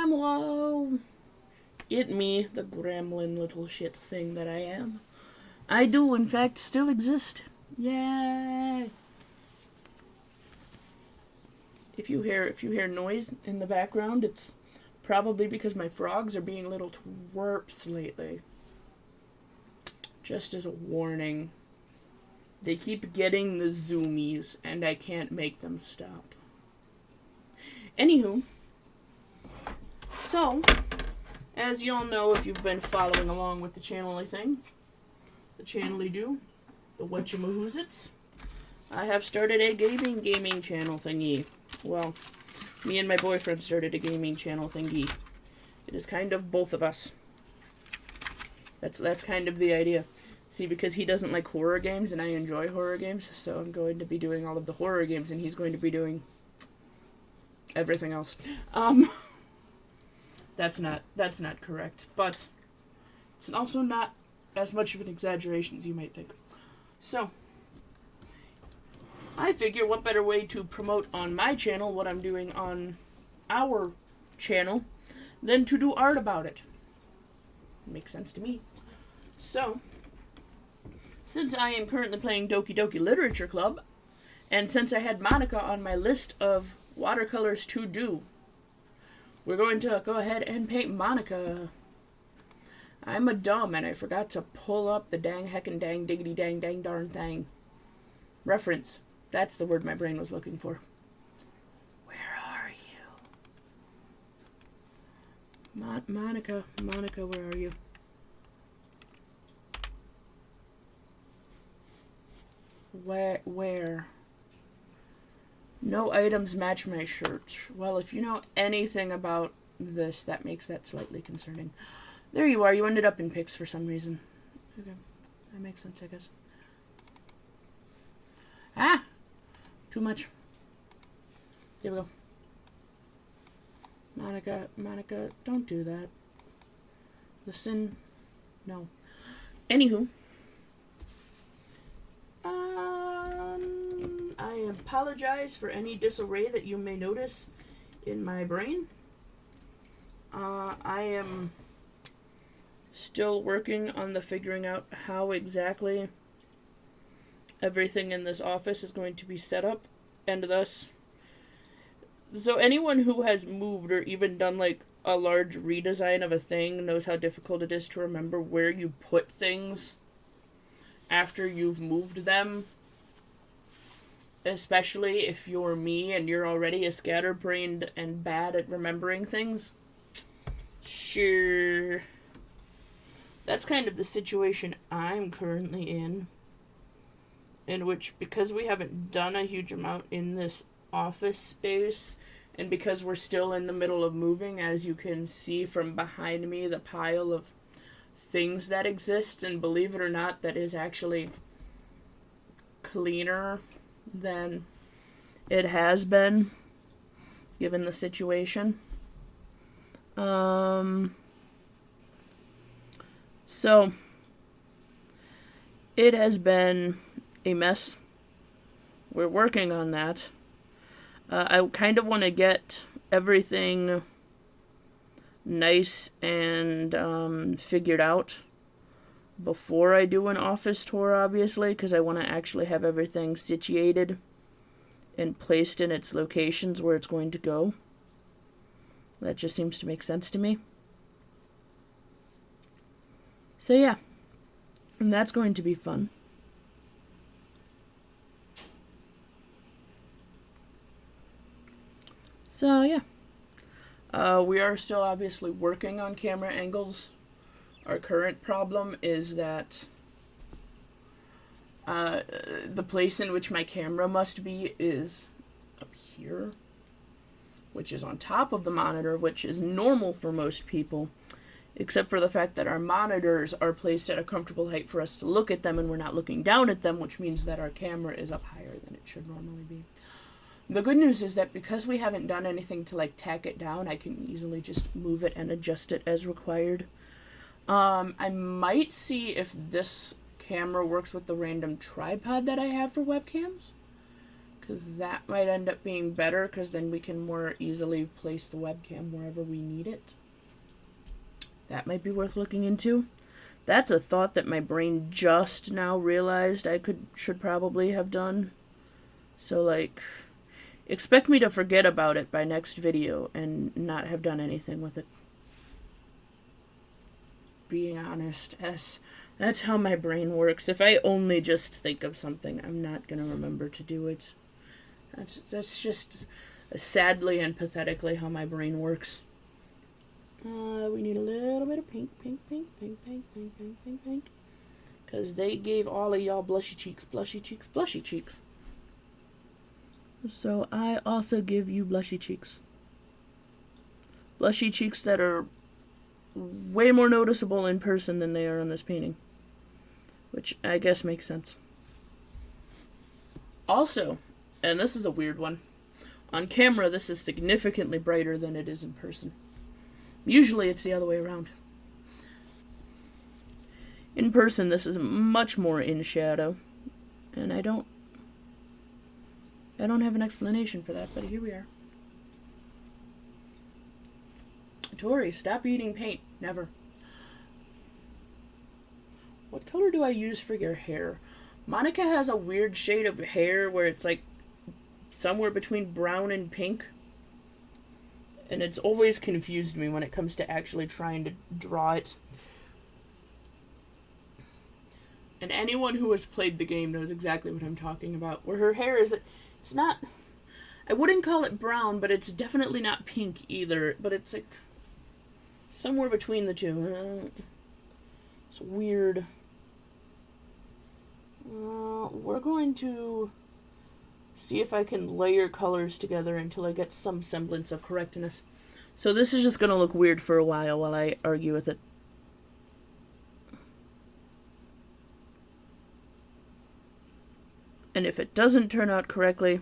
I'm low. It me, the gremlin little shit thing that I am. I do, in fact, still exist. Yay! If you hear noise in the background, it's probably because my frogs are being little twerps lately. Just as a warning. They keep getting the zoomies, and I can't make them stop. Anywho, so, as you all know, if you've been following along with the channel-y thing, the channel-y do, the whatchamahoozits, I have started a gaming channel thingy. Well, me and my boyfriend started a gaming channel thingy. It is kind of both of us. That's kind of the idea. See, because he doesn't like horror games and I enjoy horror games, so I'm going to be doing all of the horror games and he's going to be doing everything else. That's not correct, but it's also not as much of an exaggeration as you might think. So, I figure what better way to promote on my channel what I'm doing on our channel than to do art about it. Makes sense to me. So, since I am currently playing Doki Doki Literature Club, and since I had Monika on my list of watercolors to do, we're going to go ahead and paint Monika. I'm a dumb and I forgot to pull up the dang heckin' dang diggity dang dang darn thing. Reference. That's the word my brain was looking for. Where are you? Monika, where are you? Where? No items match my shirt. Well, if you know anything about this, that makes that slightly concerning. There you are. You ended up in pics for some reason. Okay. That makes sense, I guess. Ah! Too much. There we go. Monika, don't do that. Listen. No. Anywho. I apologize for any disarray that you may notice in my brain. I am still working on the figuring out how exactly everything in this office is going to be set up, and thus, so anyone who has moved or even done like a large redesign of a thing knows how difficult it is to remember where you put things after you've moved them. Especially if you're me and you're already a scatterbrained and bad at remembering things. Sure. That's kind of the situation I'm currently in which, because we haven't done a huge amount in this office space, and because we're still in the middle of moving, as you can see from behind me, the pile of things that exist, and believe it or not, that is actually cleaner than it has been, given the situation. So, it has been a mess. We're working on that. I kind of want to get everything nice and figured out before I do an office tour, obviously, because I want to actually have everything situated and placed in its locations where it's going to go. That just seems to make sense to me. So yeah, and that's going to be fun. So yeah, we are still obviously working on camera angles. Our current problem is that the place in which my camera must be is up here, which is on top of the monitor, which is normal for most people, except for the fact that our monitors are placed at a comfortable height for us to look at them, and we're not looking down at them, which means that our camera is up higher than it should normally be. The good news is that because we haven't done anything to like tack it down, I can easily just move it and adjust it as required. I might see if this camera works with the random tripod that I have for webcams, because that might end up being better, because then we can more easily place the webcam wherever we need it. That might be worth looking into. That's a thought that my brain just now realized I should probably have done. So, like, expect me to forget about it by next video and not have done anything with it. Being honest, that's how my brain works. If I only just think of something, I'm not going to remember to do it. That's just sadly and pathetically how my brain works. We need a little bit of pink. Because they gave all of y'all blushy cheeks. So I also give you blushy cheeks. Blushy cheeks that are way more noticeable in person than they are on this painting. Which I guess makes sense. Also, and this is a weird one, on camera this is significantly brighter than it is in person. Usually it's the other way around. In person this is much more in shadow, and I don't have an explanation for that, but here we are. Tori, stop eating paint. Never. What color do I use for your hair? Monika has a weird shade of hair where it's like somewhere between brown and pink. And it's always confused me when it comes to actually trying to draw it. And anyone who has played the game knows exactly what I'm talking about. Where her hair is, it's not, I wouldn't call it brown, but it's definitely not pink either. But it's like somewhere between the two. It's weird. We're going to see if I can layer colors together until I get some semblance of correctness. So this is just going to look weird for a while I argue with it. And if it doesn't turn out correctly,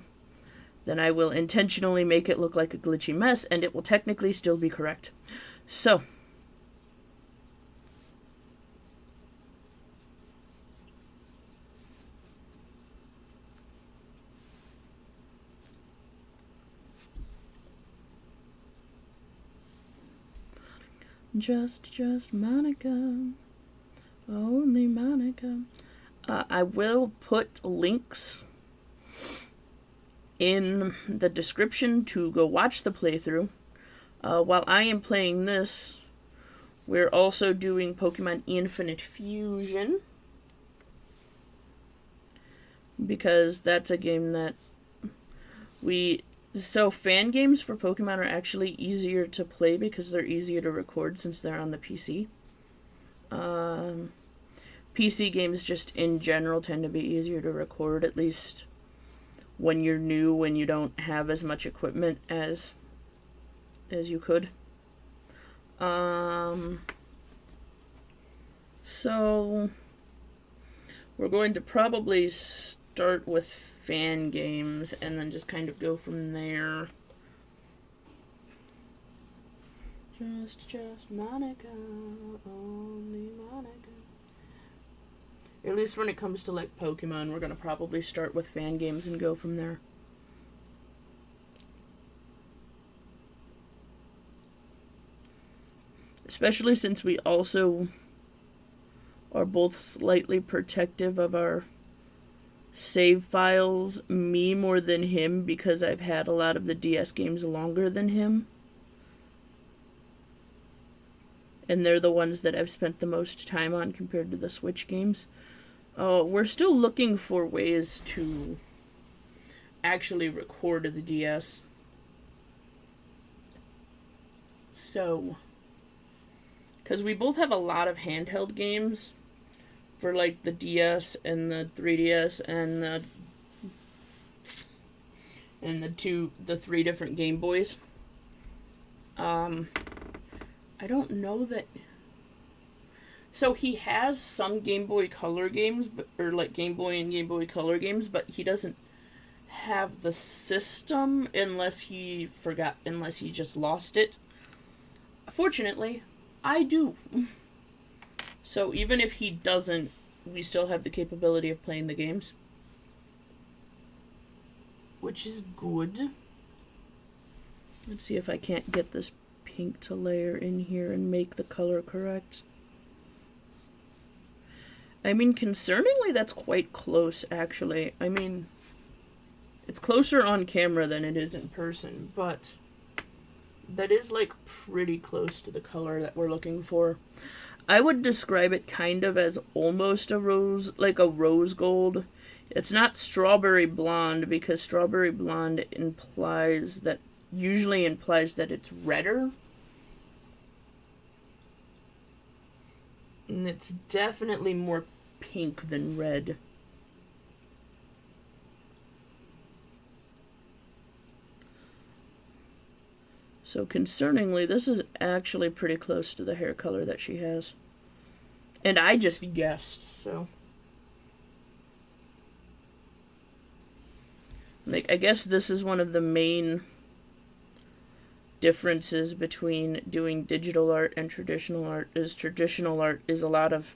then I will intentionally make it look like a glitchy mess, and it will technically still be correct. So, just Monika, only Monika. I will put links in the description to go watch the playthrough. While I am playing this, we're also doing Pokemon Infinite Fusion, because that's a game that so fan games for Pokemon are actually easier to play because they're easier to record since they're on the PC. PC games just in general tend to be easier to record, at least when you're new, when you don't have as much equipment as you could. So we're going to probably start with fan games and then just kind of go from there. Just Monika, only Monika. At least when it comes to like Pokemon, we're gonna probably start with fan games and go from there. Especially since we also are both slightly protective of our save files, me more than him, because I've had a lot of the DS games longer than him. And they're the ones that I've spent the most time on compared to the Switch games. We're still looking for ways to actually record the DS. So, because we both have a lot of handheld games for like the DS and the 3DS and the three different Game Boys. I don't know that. So he has some Game Boy Color games, or like Game Boy and Game Boy Color games, but he doesn't have the system unless he just lost it. Fortunately, I do. So even if he doesn't, we still have the capability of playing the games. which is good. Let's see if I can't get this pink to layer in here and make the color correct. I mean, concerningly, that's quite close, actually. I mean, it's closer on camera than it is in person, but that is, like, pretty close to the color that we're looking for. I would describe it kind of as almost a rose, like a rose gold. It's not strawberry blonde, because strawberry blonde usually implies that it's redder. And it's definitely more pink than red. So concerningly, this is actually pretty close to the hair color that she has. And I just guessed, so. Like, I guess this is one of the main differences between doing digital art and traditional art is a lot of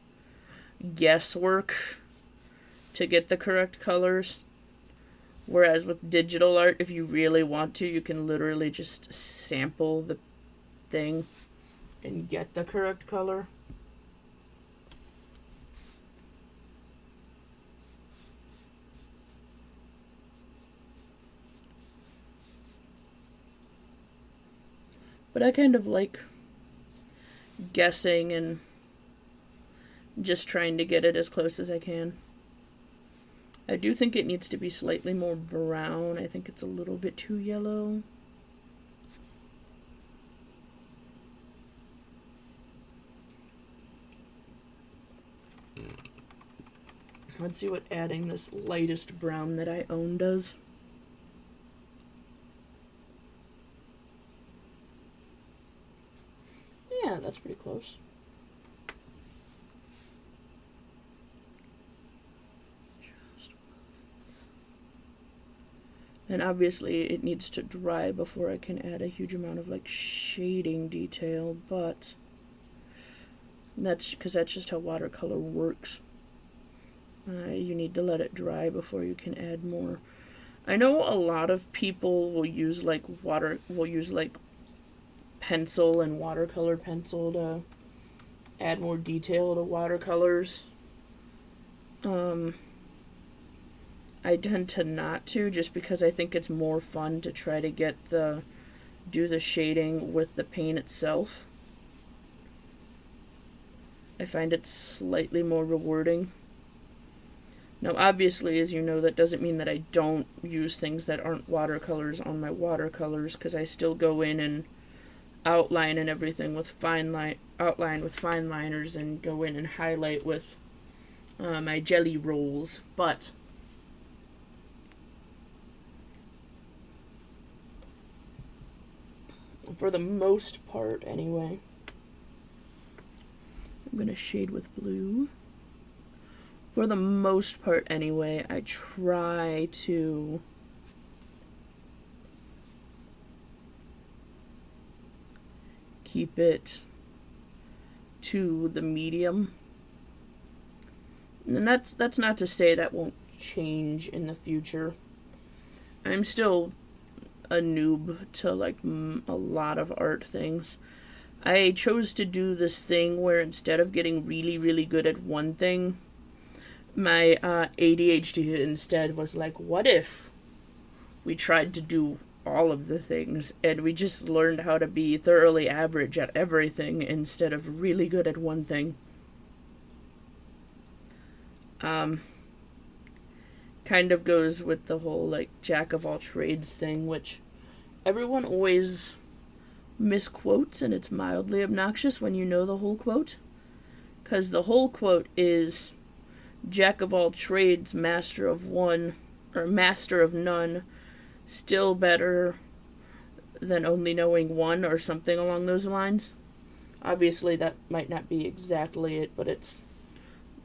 guesswork to get the correct colors, whereas with digital art, if you really want to, you can literally just sample the thing and get the correct color. But I kind of like guessing and just trying to get it as close as I can. I do think it needs to be slightly more brown. I think it's a little bit too yellow. Let's see what adding this lightest brown that I own does. Yeah, that's pretty close. And obviously it needs to dry before I can add a huge amount of like shading detail, but that's because that's just how watercolor works. You need to let it dry before you can add more. I know a lot of people will use like pencil and watercolor pencil to add more detail to watercolors. I tend to not to, just because I think it's more fun to try to do the shading with the paint itself. I find it slightly more rewarding. Now, obviously, as you know, that doesn't mean that I don't use things that aren't watercolors on my watercolors, because I still go in and outline and everything with outline with fine liners, and go in and highlight with my jelly rolls. But for the most part, anyway, I'm going to shade with blue. For the most part, anyway, I try to keep it to the medium. And that's not to say that won't change in the future. I'm still a noob to like a lot of art things. I chose to do this thing where instead of getting really, really good at one thing, my ADHD instead was like, what if we tried to do all of the things and we just learned how to be thoroughly average at everything instead of really good at one thing? Kind of goes with the whole like jack of all trades thing, which everyone always misquotes, and it's mildly obnoxious when you know the whole quote, because the whole quote is jack of all trades, master of one, or master of none, still better than only knowing one, or something along those lines. Obviously that might not be exactly it, but it's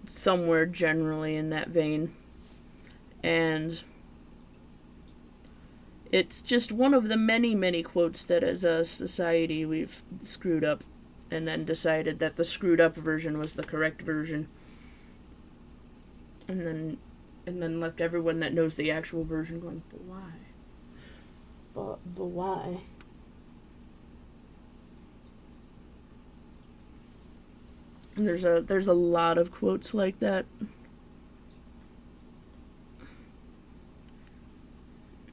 somewhere generally in that vein. And it's just one of the many, many quotes that as a society we've screwed up, and then decided that the screwed up version was the correct version. And then left everyone that knows the actual version going, but why? But why? And there's a lot of quotes like that.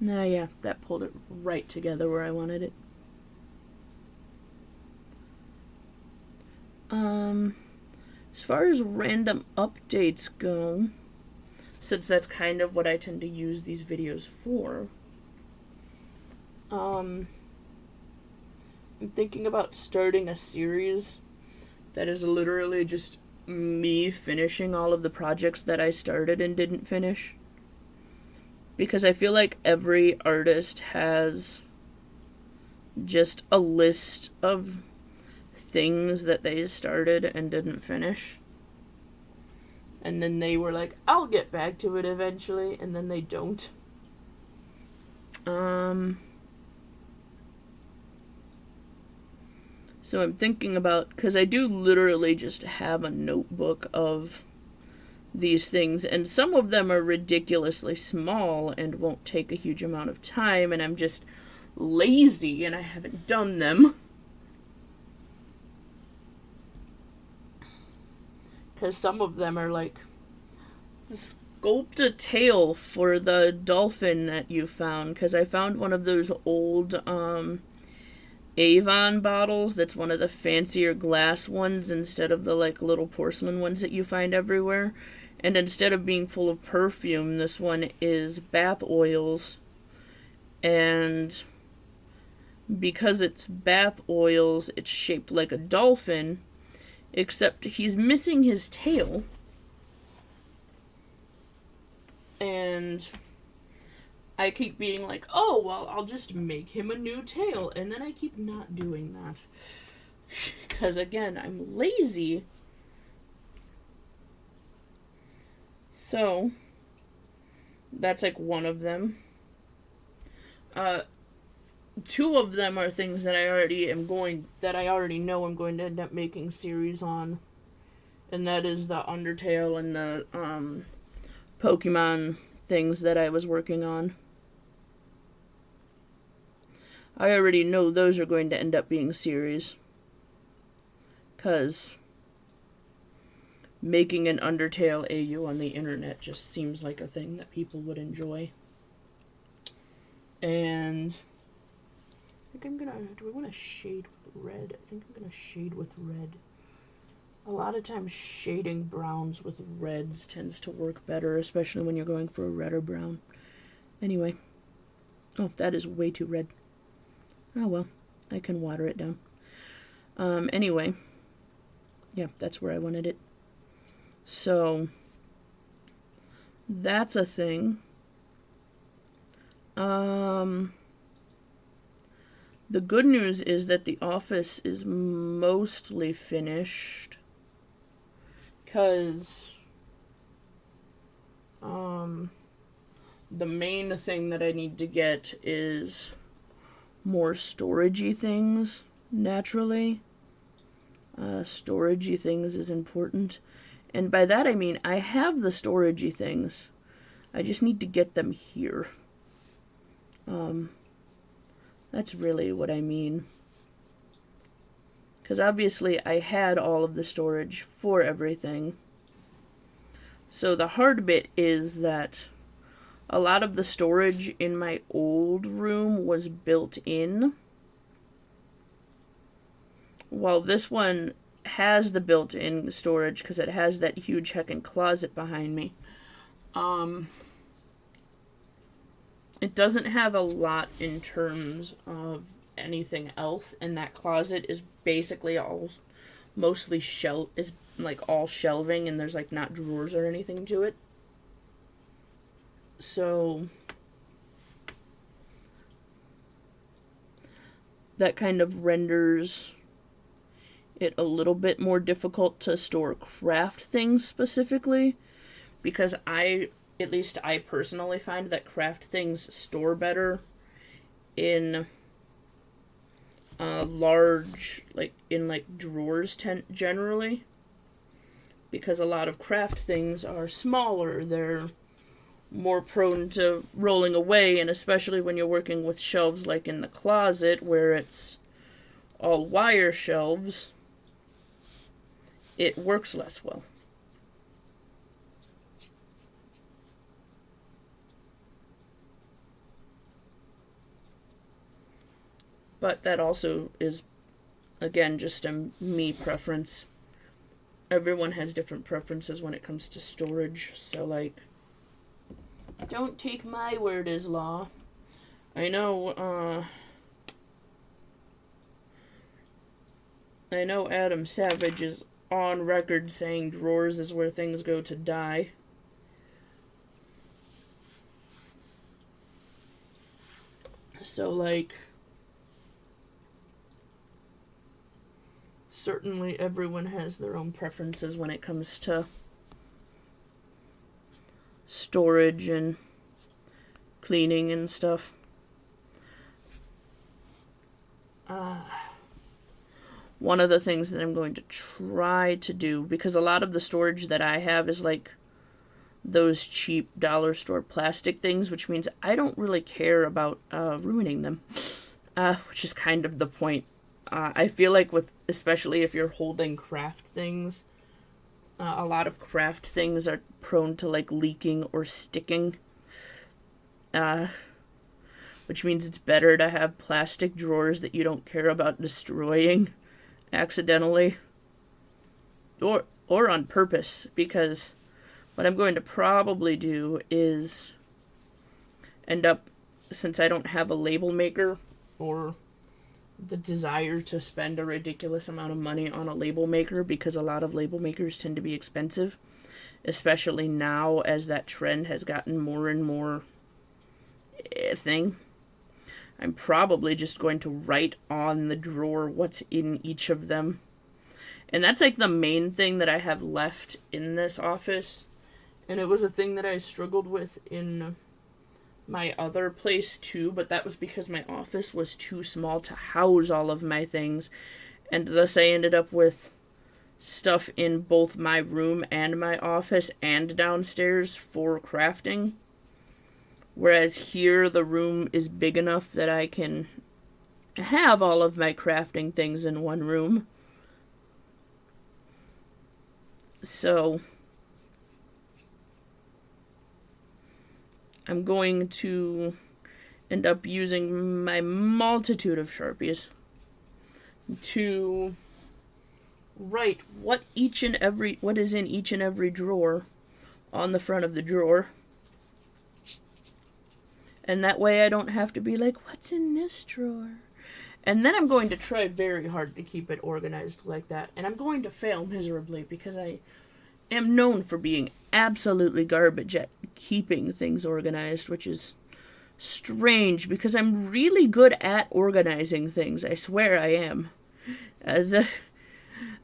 Nah, yeah, that pulled it right together where I wanted it. As far as random updates go, since that's kind of what I tend to use these videos for, I'm thinking about starting a series that is literally just me finishing all of the projects that I started and didn't finish. Because I feel like every artist has just a list of things that they started and didn't finish. And then they were like, I'll get back to it eventually, and then they don't. So I'm thinking about, because I do literally just have a notebook of these things, and some of them are ridiculously small and won't take a huge amount of time, and I'm just lazy and I haven't done them. Because some of them are like, sculpt a tail for the dolphin that you found, because I found one of those old Avon bottles that's one of the fancier glass ones instead of the like little porcelain ones that you find everywhere. And instead of being full of perfume, this one is bath oils. And because it's bath oils, it's shaped like a dolphin, except he's missing his tail. And I keep being like, oh, well, I'll just make him a new tail. And then I keep not doing that. Because, again, I'm lazy. So, that's like one of them. Two of them are things that I already know I'm going to end up making series on. And that is the Undertale and the Pokemon things that I was working on. I already know those are going to end up being series. 'Cause making an Undertale AU on the internet just seems like a thing that people would enjoy. And I think do I want to shade with red? I think I'm gonna shade with red. A lot of times shading browns with reds tends to work better, especially when you're going for a red or brown. Anyway. Oh, that is way too red. Oh well, I can water it down. Anyway. Yeah, that's where I wanted it. So, that's a thing. The good news is that the office is mostly finished. 'Cause, the main thing that I need to get is more storagey things, naturally. Storagey things is important. And by that I mean I have the storagey things. I just need to get them here. That's really what I mean. Because obviously I had all of the storage for everything. So the hard bit is that a lot of the storage in my old room was built in, while this one has the built-in storage because it has that huge heckin' closet behind me. It doesn't have a lot in terms of anything else, and that closet is basically mostly all shelving, and there's like not drawers or anything to it. So that kind of renders it a little bit more difficult to store craft things specifically, because at least I personally find that craft things store better in large, drawers generally, because a lot of craft things are smaller, they're more prone to rolling away, and especially when you're working with shelves like in the closet where it's all wire shelves, it works less well. But that also is, again, just a me preference. Everyone has different preferences when it comes to storage, so like, don't take my word as law. I know Adam Savage is on record saying drawers is where things go to die. So like, certainly everyone has their own preferences when it comes to storage and cleaning and stuff. One of the things that I'm going to try to do, because a lot of the storage that I have is like those cheap dollar store plastic things, which means I don't really care about ruining them, which is kind of the point. I feel like especially if you're holding craft things, a lot of craft things are prone to like leaking or sticking, which means it's better to have plastic drawers that you don't care about destroying accidentally or on purpose, because what I'm going to probably do is end up, since I don't have a label maker or the desire to spend a ridiculous amount of money on a label maker, because a lot of label makers tend to be expensive, especially now as that trend has gotten more and more a thing. I'm probably just going to write on the drawer what's in each of them. And that's like the main thing that I have left in this office. And it was a thing that I struggled with in my other place too, but that was because my office was too small to house all of my things. And thus I ended up with stuff in both my room and my office and downstairs for crafting. Whereas here, the room is big enough that I can have all of my crafting things in one room. So I'm going to end up using my multitude of Sharpies to write what is in each and every drawer on the front of the drawer. And that way I don't have to be like, what's in this drawer? And then I'm going to try very hard to keep it organized like that. And I'm going to fail miserably because I am known for being absolutely garbage at keeping things organized, which is strange because I'm really good at organizing things. I swear I am.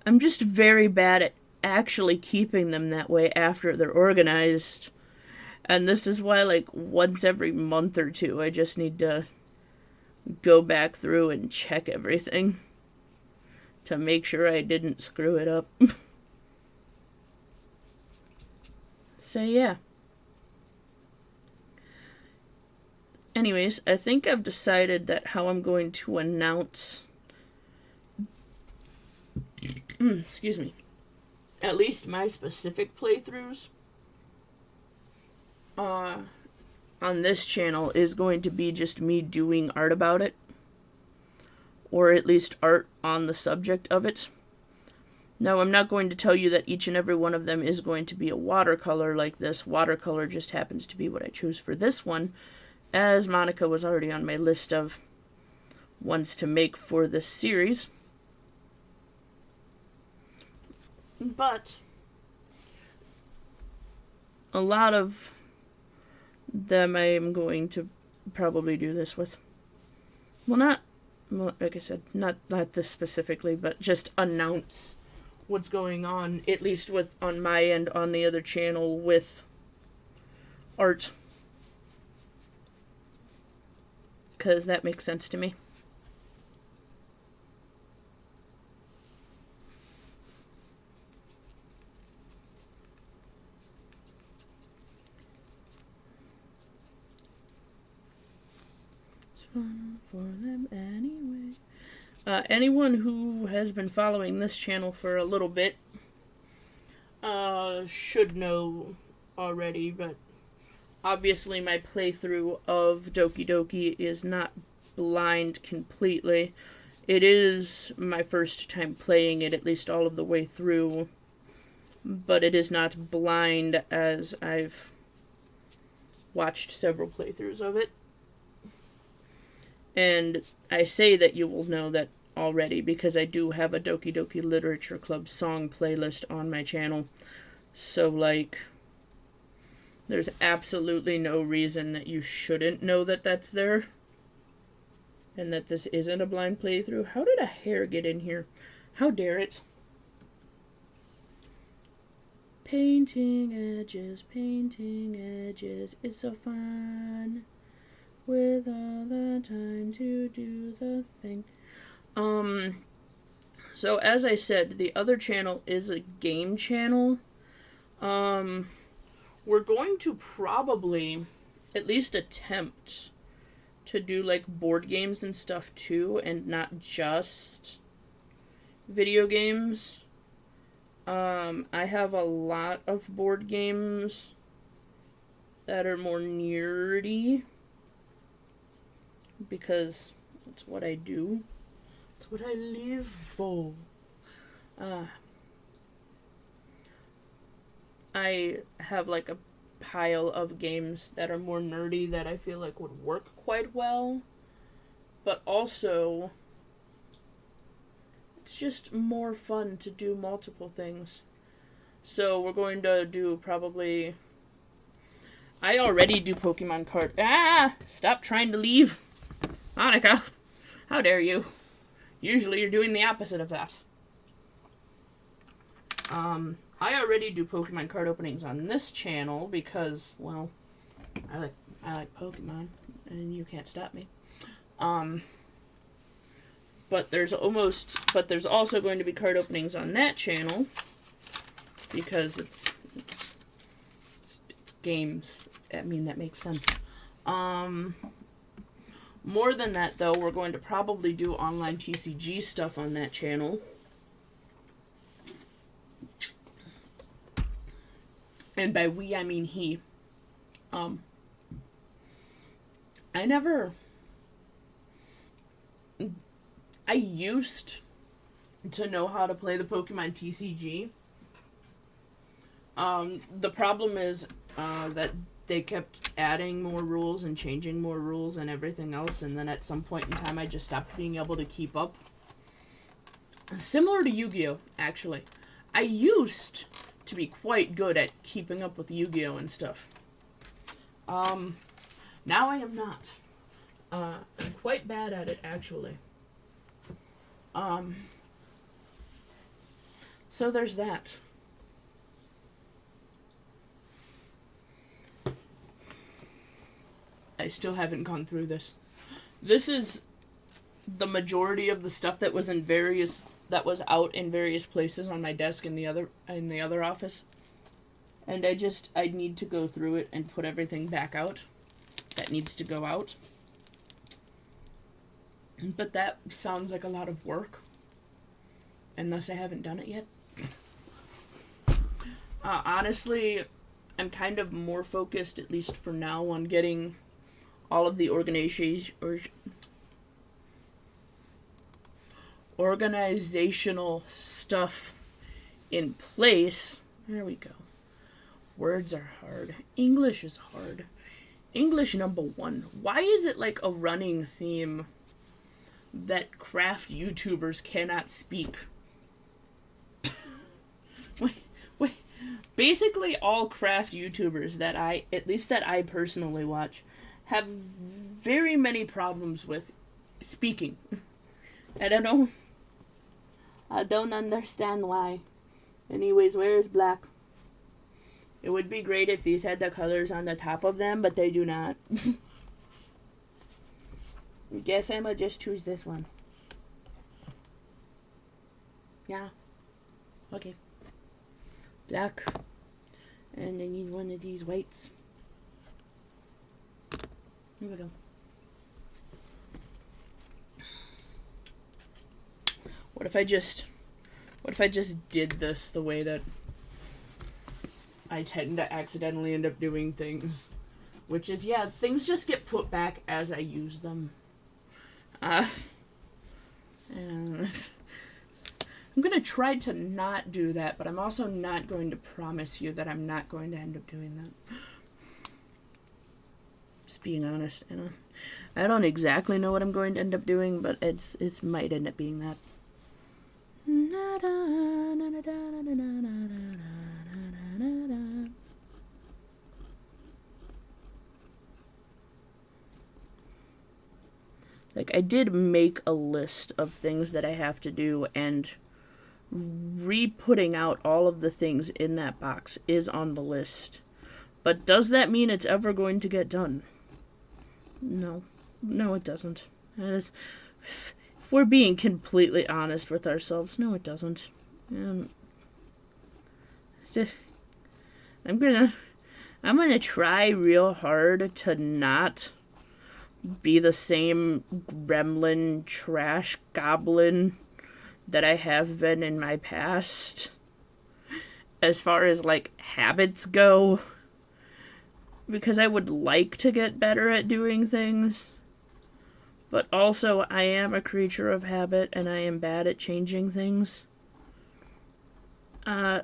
I'm just very bad at actually keeping them that way after they're organized. And this is why, like, once every month or two, I just need to go back through and check everything to make sure I didn't screw it up. So, yeah. Anyways, I think I've decided that how I'm going to announce, excuse me, at least my specific playthroughs on this channel is going to be just me doing art about it, or at least art on the subject of it. Now, I'm not going to tell you that each and every one of them is going to be a watercolor like this. Watercolor just happens to be what I choose for this one, as Monika was already on my list of ones to make for this series. But a lot of them I am going to probably do this with. Well, like I said, not this specifically, but just announce what's going on, at least with on my end on the other channel with art. Because that makes sense to me. fun for them anyway. Anyone who has been following this channel for a little bit should know already, but obviously my playthrough of Doki Doki is not blind completely. It is my first time playing it, at least all of the way through, but it is not blind, as I've watched several playthroughs of it. And I say that you will know that already because I do have a Doki Doki Literature Club song playlist on my channel. So, like, there's absolutely no reason that you shouldn't know that that's there. And that this isn't a blind playthrough. How did a hair get in here? How dare it? Painting edges, it's so fun. With all the time to do the thing. So as I said, the other channel is a game channel. We're going to probably at least attempt to do like board games and stuff too, and not just video games. I have a lot of board games that are more nerdy because that's what I do. It's what I live for. I have like a pile of games that are more nerdy that I feel like would work quite well. But also, it's just more fun to do multiple things. So we're going to do probably... I already do Pokemon card... Stop trying to leave! Monika! How dare you? Usually you're doing the opposite of that. I already do Pokemon card openings on this channel because, well, I like Pokemon, and you can't stop me. But there's also going to be card openings on that channel because it's games. I mean, that makes sense. More than that, though, we're going to probably do online TCG stuff on that channel. And by we, I mean he. I used to know how to play the Pokemon TCG. The problem is that they kept adding more rules and changing more rules and everything else, and then at some point in time I just stopped being able to keep up. Similar to Yu-Gi-Oh, actually. I used to be quite good at keeping up with Yu-Gi-Oh and stuff. Now I am not. I'm quite bad at it, actually. So there's that. I still haven't gone through this. This is the majority of the stuff that was out in various places on my desk in the other office. And I need to go through it and put everything back out that needs to go out. But that sounds like a lot of work. And thus I haven't done it yet. Honestly, I'm kind of more focused, at least for now, on getting all of the organizational stuff in place. There we go. Words are hard. English is hard. English number one. Why is it like a running theme that craft YouTubers cannot speak? Wait. Basically all craft YouTubers that I personally watch have very many problems with speaking. I don't understand why. Anyways, where is black? It would be great if these had the colors on the top of them, but they do not. Guess I'ma just choose this one. Yeah. Okay. Black. And I need one of these whites. Here we go. What if I just did this the way that I tend to accidentally end up doing things? Which is, yeah, things just get put back as I use them. And I'm going to try to not do that, but I'm also not going to promise you that I'm not going to end up doing that. Just being honest, I don't exactly know what I'm going to end up doing, but it might end up being that. Like, I did make a list of things that I have to do, and re-putting out all of the things in that box is on the list. But does that mean it's ever going to get done? No. No, it doesn't. If we're being completely honest with ourselves, no, it doesn't. I'm gonna try real hard to not be the same gremlin trash goblin that I have been in my past as far as like habits go, because I would like to get better at doing things, but also I am a creature of habit and I am bad at changing things.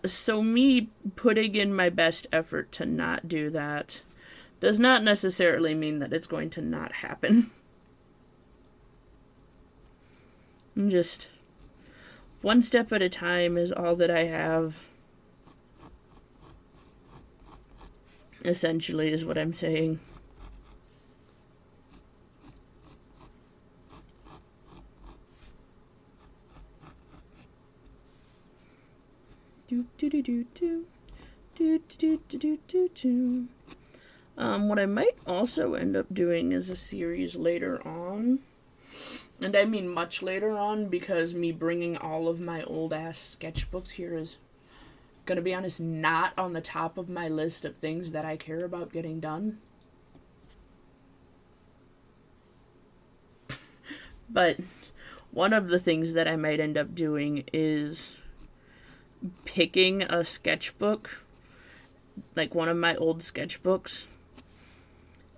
So me putting in my best effort to not do that does not necessarily mean that it's going to not happen. I'm just one step at a time is all that I have. Essentially, is what I'm saying. What I might also end up doing is a series later on. And I mean much later on, because me bringing all of my old ass sketchbooks here is, gonna be honest, not on the top of my list of things that I care about getting done. But one of the things that I might end up doing is picking a sketchbook, like one of my old sketchbooks,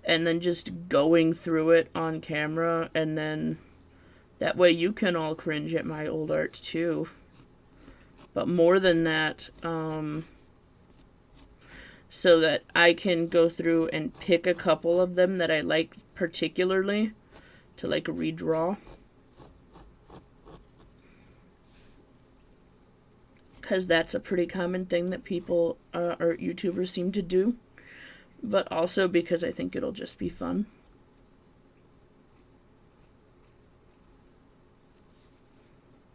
and then just going through it on camera, and then that way you can all cringe at my old art too. But more than that, so that I can go through and pick a couple of them that I like particularly to like redraw. Because that's a pretty common thing that people or YouTubers seem to do. But also because I think it'll just be fun.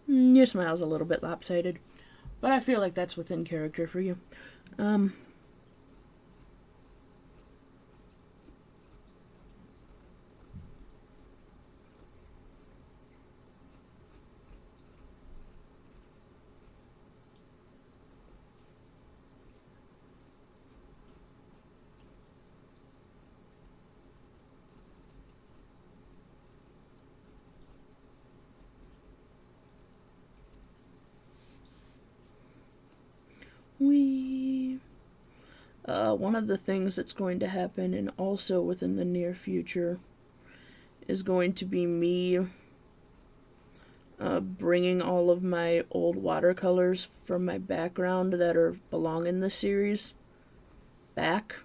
Your smile's a little bit lopsided, but I feel like that's within character for you. One of the things that's going to happen, and also within the near future, is going to be me bringing all of my old watercolors from my background that belong in this series back,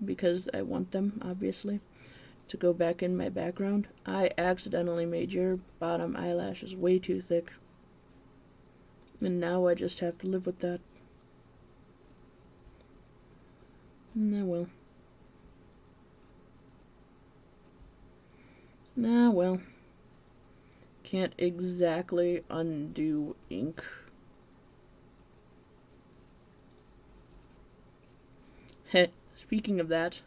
because I want them, obviously, to go back in my background. I accidentally made your bottom eyelashes way too thick, and now I just have to live with that. Ah, well. Ah, well. Can't exactly undo ink. Speaking of that,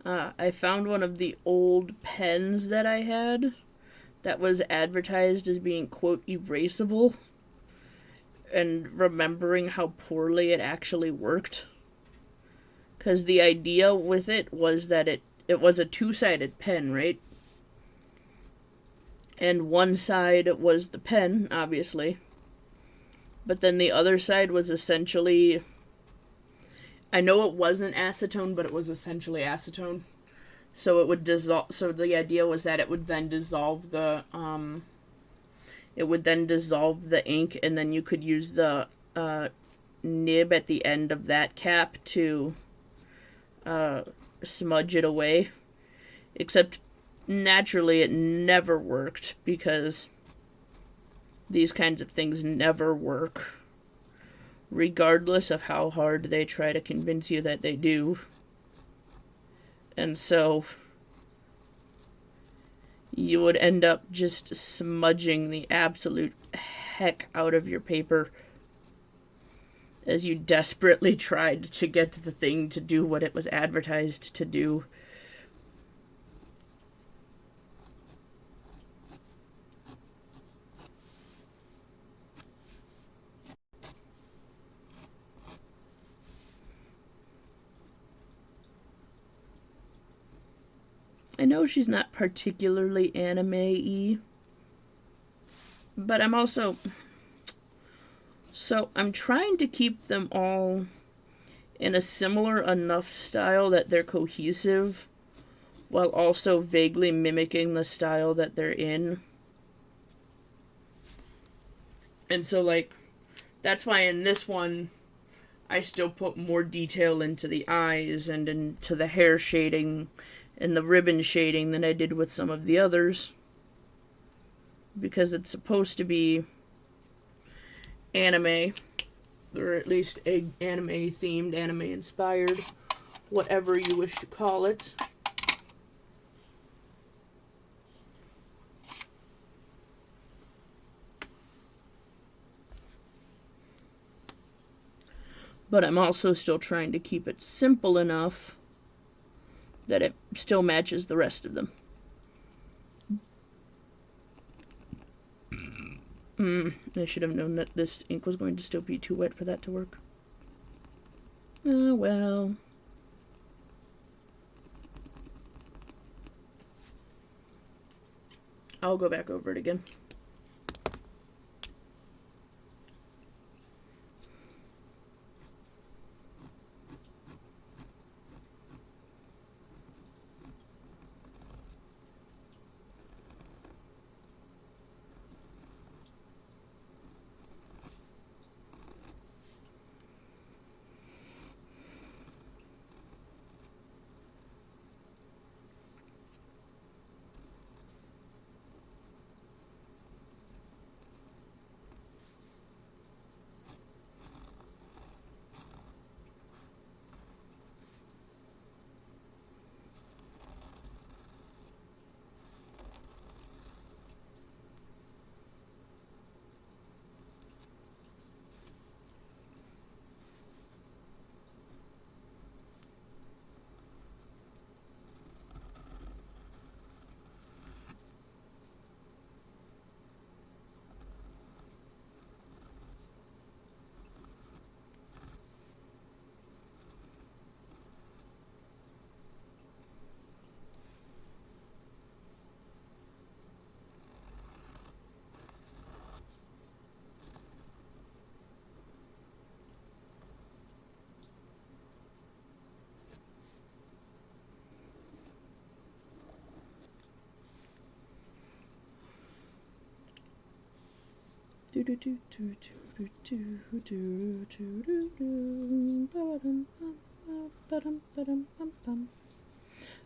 I found one of the old pens that I had that was advertised as being, quote, erasable, and remembering how poorly it actually worked. Because the idea with it was that it was a two-sided pen, right? And one side was the pen, obviously, But then the other side was essentially, I know it wasn't acetone, but it was essentially acetone. So it would dissolve. So the idea was that it would then dissolve the ink, and then you could use the nib at the end of that cap to smudge it away. Except naturally it never worked, because these kinds of things never work, regardless of how hard they try to convince you that they do. And so you would end up just smudging the absolute heck out of your paper as you desperately tried to get the thing to do what it was advertised to do. I know she's not particularly anime-y, but I'm also... So I'm trying to keep them all in a similar enough style that they're cohesive, while also vaguely mimicking the style that they're in. And so, like, that's why in this one, I still put more detail into the eyes and into the hair shading and the ribbon shading than I did with some of the others. Because it's supposed to be anime, or at least anime themed, anime inspired, whatever you wish to call it. But I'm also still trying to keep it simple enough that it still matches the rest of them. I should have known that this ink was going to still be too wet for that to work. Oh, well. I'll go back over it again.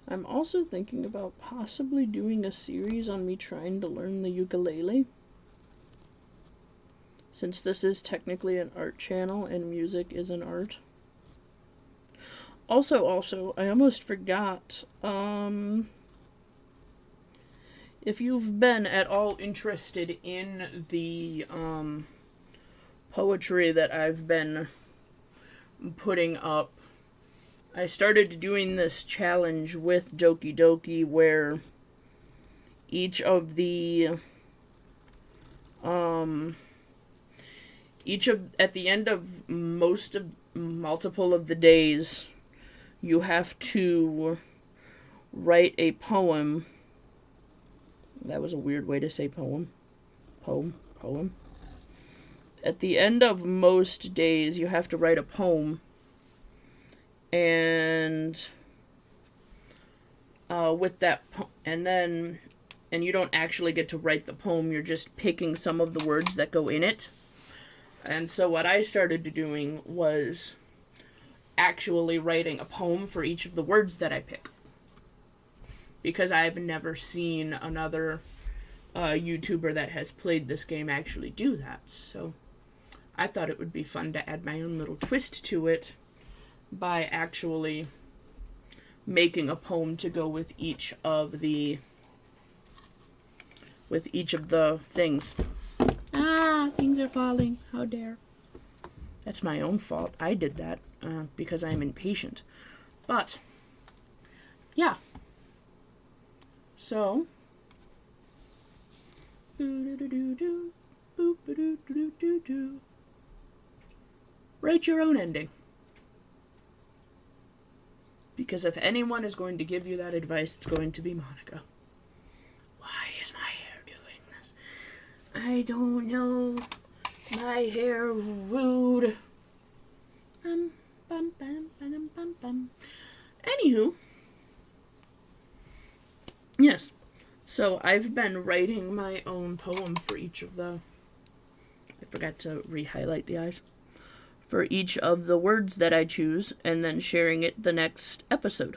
I'm also thinking about possibly doing a series on me trying to learn the ukulele, since this is technically an art channel and music is an art. Also, I almost forgot, if you've been at all interested in the poetry that I've been putting up, I started doing this challenge with Doki Doki where each of at the end of multiple of the days, you have to write a poem. That was a weird way to say poem. Poem. at the end of most days, you have to write a poem. And with that, and you don't actually get to write the poem, you're just picking some of the words that go in it. And so what I started doing was actually writing a poem for each of the words that I pick. Because I've never seen another YouTuber that has played this game actually do that. So I thought it would be fun to add my own little twist to it by actually making a poem to go with each of the things. Things are falling. How dare. That's my own fault. I did that because I'm impatient. But, yeah. So, write your own ending. Because if anyone is going to give you that advice, it's going to be Monika. Why is my hair doing this? I don't know. My hair rude. Anywho. Yes. So I've been writing my own poem for each of the... I forgot to re-highlight the eyes. For each of the words that I choose, and then sharing it the next episode.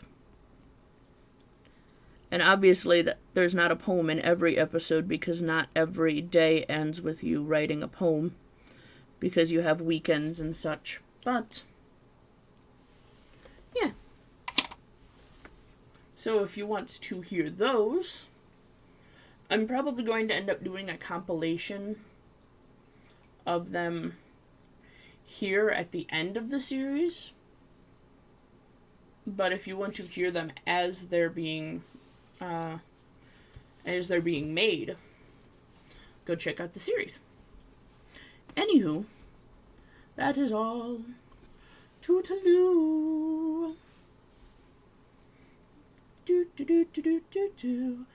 And obviously there's not a poem in every episode, because not every day ends with you writing a poem, because you have weekends and such. But, yeah. So if you want to hear those, I'm probably going to end up doing a compilation of them here at the end of the series. But if you want to hear them as they're being made, go check out the series. Anywho, that is all. Toodaloo. Do do do do do do do.